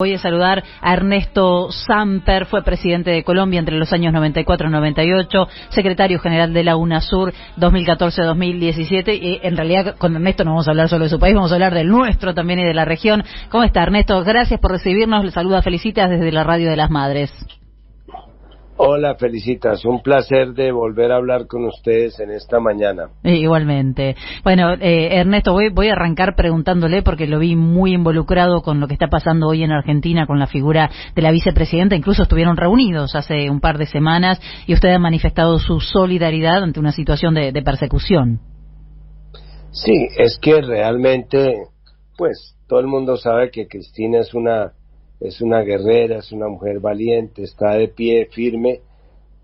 Voy a saludar a Ernesto Samper, fue presidente de Colombia entre los años 94 y 98, secretario general de la UNASUR 2014-2017, y en realidad con Ernesto no vamos a hablar solo de su país, vamos a hablar del nuestro también y de la región. ¿Cómo está, Ernesto? Gracias por recibirnos, le saluda Felicitas desde la Radio de las Madres. Hola, Felicitas, un placer de volver a hablar con ustedes en esta mañana. Igualmente. Bueno, Ernesto, voy a arrancar preguntándole, porque lo vi muy involucrado con lo que está pasando hoy en Argentina con la figura de la vicepresidenta. Incluso estuvieron reunidos hace un par de semanas y usted ha manifestado su solidaridad ante una situación de persecución. Sí, es que realmente, pues, todo el mundo sabe que Cristina es una guerrera, es una mujer valiente, está de pie firme,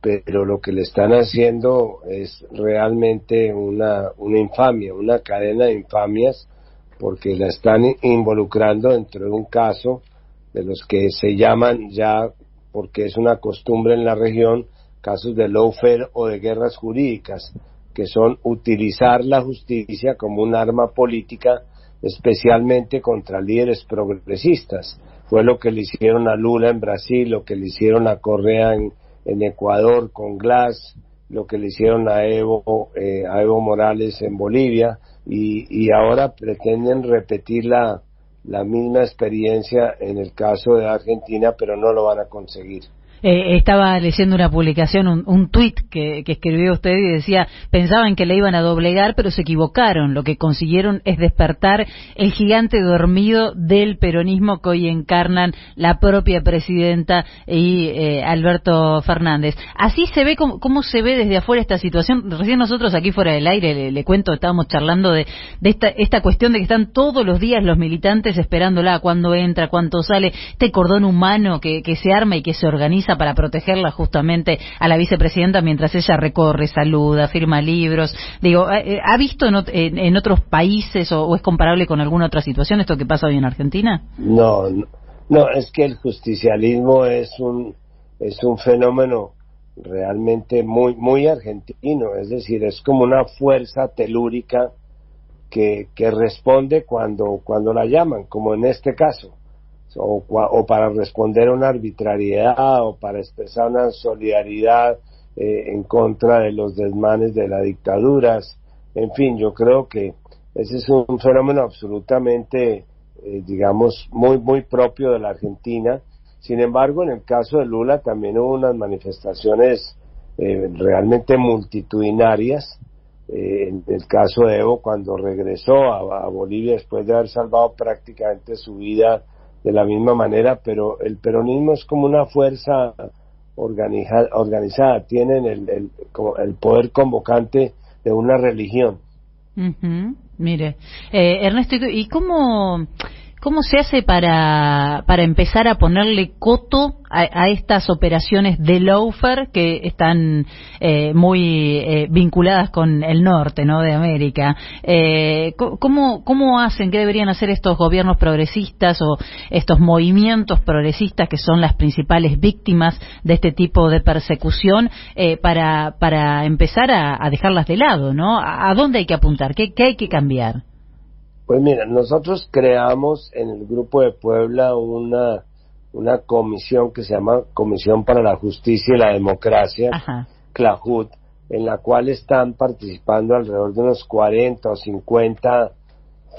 pero lo que le están haciendo es realmente una infamia, una cadena de infamias, porque la están involucrando dentro de un caso de los que se llaman ya, porque es una costumbre en la región, casos de lawfare o de guerras jurídicas, que son utilizar la justicia como un arma política, especialmente contra líderes progresistas. Fue lo que le hicieron a Lula en Brasil, lo que le hicieron a Correa en Ecuador con Glass, lo que le hicieron a Evo Morales en Bolivia, y ahora pretenden repetir la misma experiencia en el caso de Argentina, pero no lo van a conseguir. Estaba leyendo una publicación, un tuit que escribió usted y decía, pensaban que le iban a doblegar, pero se equivocaron. Lo que consiguieron es despertar el gigante dormido del peronismo que hoy encarnan la propia presidenta y Alberto Fernández. Así se ve, cómo se ve desde afuera esta situación. Recién nosotros aquí fuera del aire, le cuento, estábamos charlando de esta cuestión de que están todos los días los militantes esperándola, cuándo entra, cuánto sale, este cordón humano que se arma y que se organiza para protegerla justamente a la vicepresidenta mientras ella recorre, saluda, firma libros. Digo, ¿ha visto en otros países o es comparable con alguna otra situación esto que pasa hoy en Argentina? No, es que el justicialismo es un fenómeno realmente muy argentino, es decir, es como una fuerza telúrica que responde cuando la llaman, como en este caso. O para responder a una arbitrariedad o para expresar una solidaridad en contra de los desmanes de las dictaduras. En fin, yo creo que ese es un fenómeno absolutamente, digamos, muy propio de la Argentina. Sin embargo, en el caso de Lula también hubo unas manifestaciones realmente multitudinarias. En el caso de Evo, cuando regresó a Bolivia después de haber salvado prácticamente su vida de la misma manera, pero el peronismo es como una fuerza organizada, tienen el poder convocante de una religión. Uh-huh. Mire, Ernesto, ¿y cómo se hace para empezar a ponerle coto a estas operaciones de lawfare que están muy vinculadas con el norte, ¿no?, de América? ¿Cómo hacen? ¿Qué deberían hacer estos gobiernos progresistas o estos movimientos progresistas que son las principales víctimas de este tipo de persecución para empezar a dejarlas de lado, ¿no? ¿A dónde hay que apuntar? ¿Qué hay que cambiar? Pues mira, nosotros creamos en el Grupo de Puebla una comisión que se llama Comisión para la Justicia y la Democracia, Ajá. CLAJUD, en la cual están participando alrededor de unos 40 o 50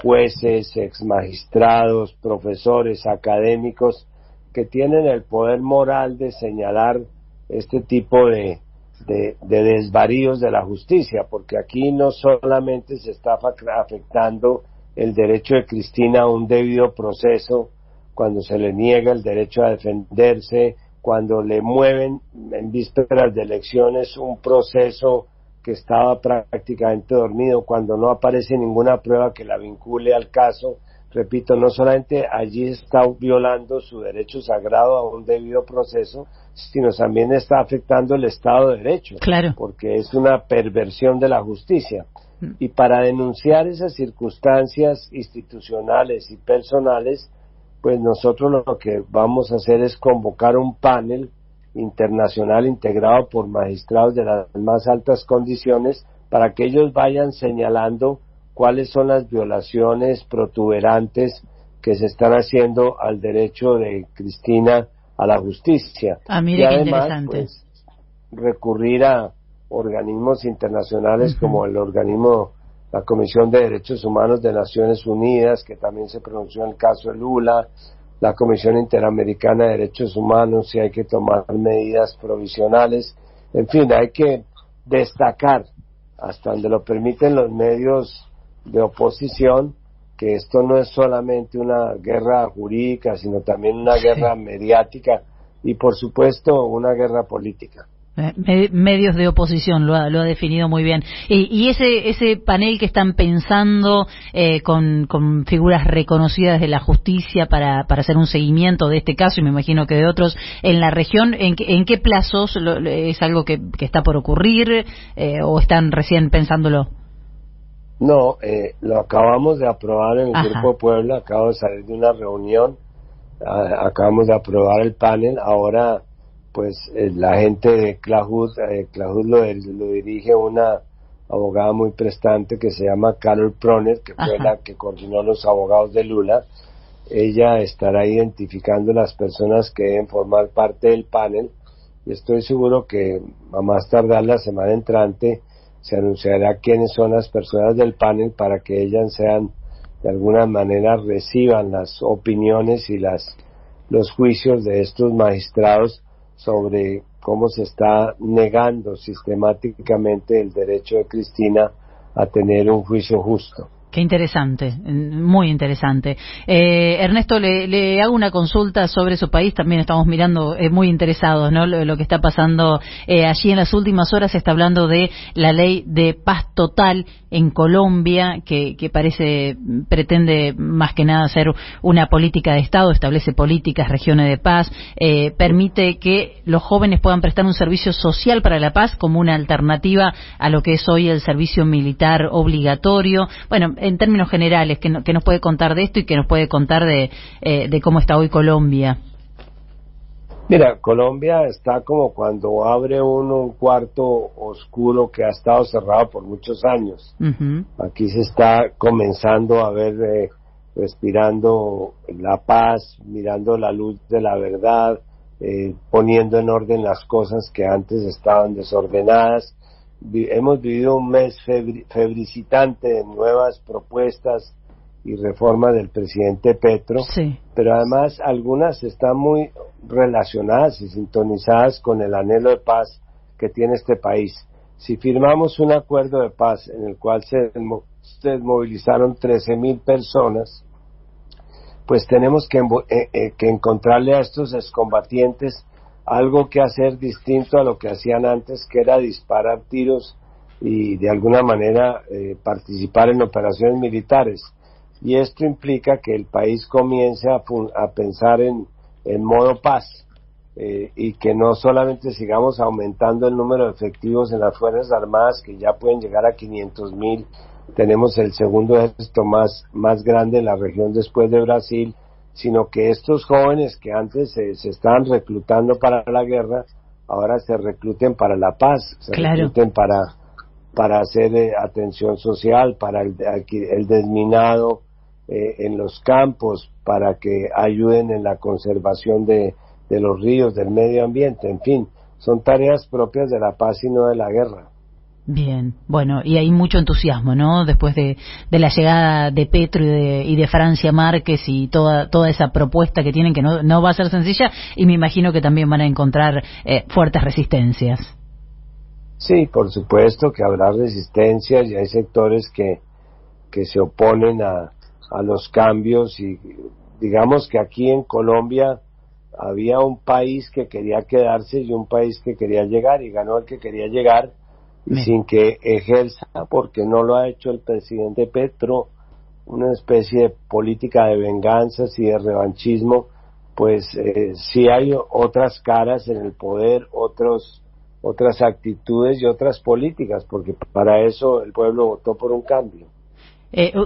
jueces, exmagistrados, profesores, académicos, que tienen el poder moral de señalar este tipo de desvaríos de la justicia, porque aquí no solamente se está afectando el derecho de Cristina a un debido proceso, cuando se le niega el derecho a defenderse, cuando le mueven en vísperas de elecciones un proceso que estaba prácticamente dormido, cuando no aparece ninguna prueba que la vincule al caso. Repito, no solamente allí está violando su derecho sagrado a un debido proceso, sino también está afectando el Estado de Derecho, claro, porque es una perversión de la justicia. Y para denunciar esas circunstancias institucionales y personales, pues nosotros lo que vamos a hacer es convocar un panel internacional integrado por magistrados de las más altas condiciones para que ellos vayan señalando cuáles son las violaciones protuberantes que se están haciendo al derecho de Cristina a la justicia. Mire, y además, qué interesante. pues, recurrir a organismos internacionales como el organismo, la Comisión de Derechos Humanos de Naciones Unidas, que también se pronunció en el caso de Lula, la Comisión Interamericana de Derechos Humanos, si hay que tomar medidas provisionales. En fin, hay que destacar, hasta donde lo permiten los medios de oposición, que esto no es solamente una guerra jurídica, sino también una guerra mediática y, por supuesto, una guerra política. Medios de oposición, lo ha definido muy bien. Y ese panel que están pensando con figuras reconocidas de la justicia para hacer un seguimiento de este caso, y me imagino que de otros en la región, ¿en qué plazos es algo que está por ocurrir o están recién pensándolo? No, lo acabamos de aprobar en el Grupo Puebla, acabo de salir de una reunión, acabamos de aprobar el panel. Ahora pues la gente de Clahud lo dirige una abogada muy prestante que se llama Carol Proner, que fue la que coordinó los abogados de Lula. Ella estará identificando las personas que deben formar parte del panel, y estoy seguro que a más tardar la semana entrante se anunciará quiénes son las personas del panel, para que ellas sean, de alguna manera, reciban las opiniones y los juicios de estos magistrados sobre cómo se está negando sistemáticamente el derecho de Cristina a tener un juicio justo. Qué interesante, muy interesante. Ernesto, le hago una consulta sobre su país. También estamos mirando muy interesados, ¿no? Lo que está pasando allí en las últimas horas. Se está hablando de la ley de paz total en Colombia, que pretende más que nada ser una política de Estado, establece políticas, regiones de paz, permite que los jóvenes puedan prestar un servicio social para la paz como una alternativa a lo que es hoy el servicio militar obligatorio. Bueno, en términos generales, ¿qué nos puede contar de esto y qué nos puede contar de cómo está hoy Colombia? Mira, Colombia está como cuando abre uno un cuarto oscuro que ha estado cerrado por muchos años. Aquí se está comenzando a ver, respirando la paz, mirando la luz de la verdad, poniendo en orden las cosas que antes estaban desordenadas. Hemos vivido un mes febricitante de nuevas propuestas y reformas del presidente Petro, pero además algunas están muy relacionadas y sintonizadas con el anhelo de paz que tiene este país. Si firmamos un acuerdo de paz en el cual se movilizaron 13,000 personas, pues tenemos que encontrarle a estos excombatientes algo que hacer distinto a lo que hacían antes, que era disparar tiros y de alguna manera participar en operaciones militares. Y esto implica que el país comience a pensar en modo paz, y que no solamente sigamos aumentando el número de efectivos en las Fuerzas Armadas, que ya pueden llegar a 500,000. Tenemos el segundo ejército más grande en la región después de Brasil, sino que estos jóvenes que antes se estaban reclutando para la guerra, ahora se recluten para la paz, recluten para hacer atención social, para el desminado en los campos, para que ayuden en la conservación de los ríos, del medio ambiente. En fin, son tareas propias de la paz y no de la guerra. Bien, bueno, y hay mucho entusiasmo, ¿no? Después de la llegada de Petro y de Francia Márquez y toda esa propuesta que tienen, que no va a ser sencilla, y me imagino que también van a encontrar fuertes resistencias. Sí, por supuesto que habrá resistencias, y hay sectores que se oponen a los cambios, y digamos que aquí en Colombia había un país que quería quedarse y un país que quería llegar, y ganó el que quería llegar, y sin que ejerza, porque no lo ha hecho el presidente Petro, una especie de política de venganzas y de revanchismo. Pues sí hay otras caras en el poder, otras actitudes y otras políticas, porque para eso el pueblo votó por un cambio.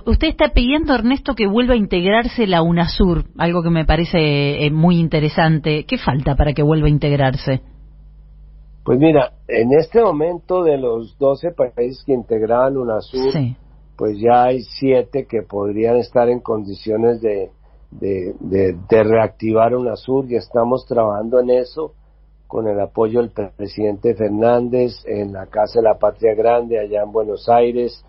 Usted está pidiendo, Ernesto, que vuelva a integrarse la UNASUR, algo que me parece muy interesante. ¿Qué falta para que vuelva a integrarse? Pues mira, en este momento de los 12 países que integraban UNASUR, pues ya hay 7 que podrían estar en condiciones de de reactivar UNASUR, y estamos trabajando en eso con el apoyo del presidente Fernández en la Casa de la Patria Grande allá en Buenos Aires,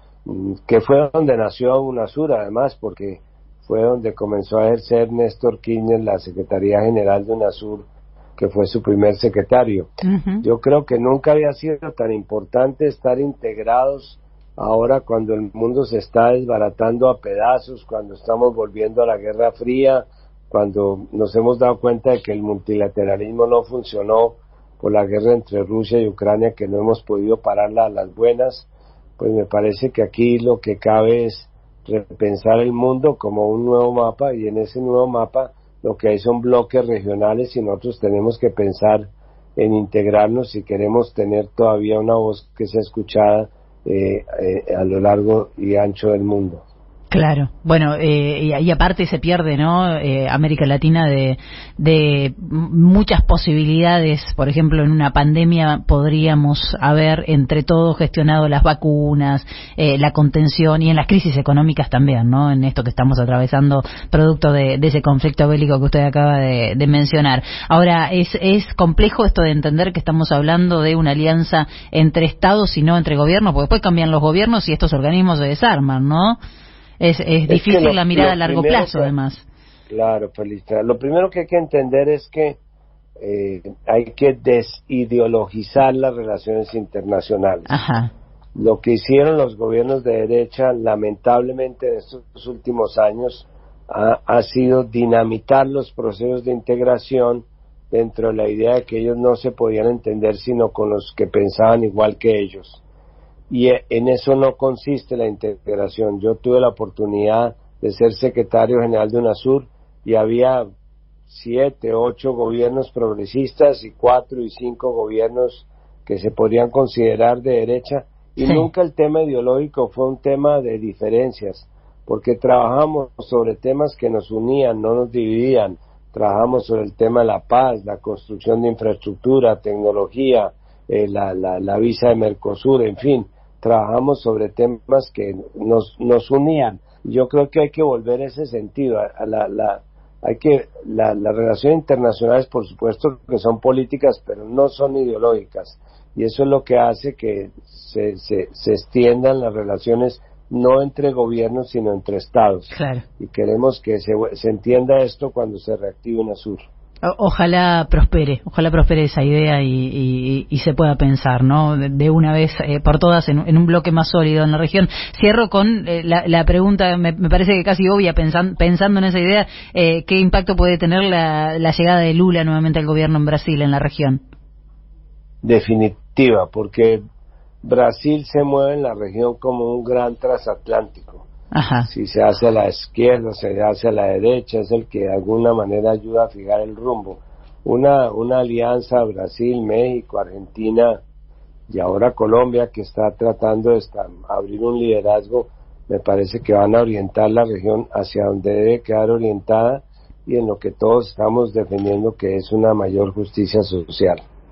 que fue donde nació UNASUR además, porque fue donde comenzó a ejercer Néstor Kirchner la Secretaría General de UNASUR, que fue su primer secretario. Uh-huh. Yo creo que nunca había sido tan importante estar integrados ahora, cuando el mundo se está desbaratando a pedazos, cuando estamos volviendo a la Guerra Fría, cuando nos hemos dado cuenta de que el multilateralismo no funcionó por la guerra entre Rusia y Ucrania, que no hemos podido pararla a las buenas. Pues me parece que aquí lo que cabe es repensar el mundo como un nuevo mapa, y en ese nuevo mapa lo que hay son bloques regionales, y nosotros tenemos que pensar en integrarnos si queremos tener todavía una voz que sea escuchada a lo largo y ancho del mundo. Claro, bueno, y aparte se pierde, ¿no? América Latina de muchas posibilidades. Por ejemplo, en una pandemia podríamos haber entre todos gestionado las vacunas, la contención, y en las crisis económicas también, ¿no? En esto que estamos atravesando producto de ese conflicto bélico que usted acaba de mencionar. Ahora, es complejo esto de entender que estamos hablando de una alianza entre estados y no entre gobiernos, porque después cambian los gobiernos y estos organismos se desarman, ¿no? Es difícil la mirada a largo plazo, además. Claro, Felicitas. Lo primero que hay que entender es que hay que desideologizar las relaciones internacionales. Ajá. Lo que hicieron los gobiernos de derecha, lamentablemente, en estos últimos años, ha sido dinamitar los procesos de integración dentro de la idea de que ellos no se podían entender sino con los que pensaban igual que ellos. Y en eso no consiste la integración. Yo tuve la oportunidad de ser secretario general de UNASUR, y había 7, 8 gobiernos progresistas y 4 y 5 gobiernos que se podrían considerar de derecha, y sí, nunca el tema ideológico fue un tema de diferencias, porque trabajamos sobre temas que nos unían, no nos dividían. Trabajamos sobre el tema de la paz, la construcción de infraestructura, tecnología, la visa de Mercosur, en fin. Trabajamos sobre temas que nos unían. Yo creo que hay que volver ese sentido. Las relaciones internacionales, por supuesto, que son políticas, pero no son ideológicas. Y eso es lo que hace que se extiendan las relaciones, no entre gobiernos, sino entre estados. Claro. Y queremos que se entienda esto cuando se reactive UNASUR. Ojalá prospere esa idea y se pueda pensar, ¿no? De una vez por todas en un bloque más sólido en la región. Cierro con la pregunta, me parece que casi obvia, pensando en esa idea, ¿qué impacto puede tener la llegada de Lula nuevamente al gobierno en Brasil, en la región? Definitiva, porque Brasil se mueve en la región como un gran transatlántico. Ajá. Si se hace a la izquierda, se hace a la derecha, es el que de alguna manera ayuda a fijar el rumbo. Una alianza Brasil, México, Argentina y ahora Colombia, que está tratando de abrir un liderazgo, me parece que van a orientar la región hacia donde debe quedar orientada, y en lo que todos estamos defendiendo, que es una mayor justicia social.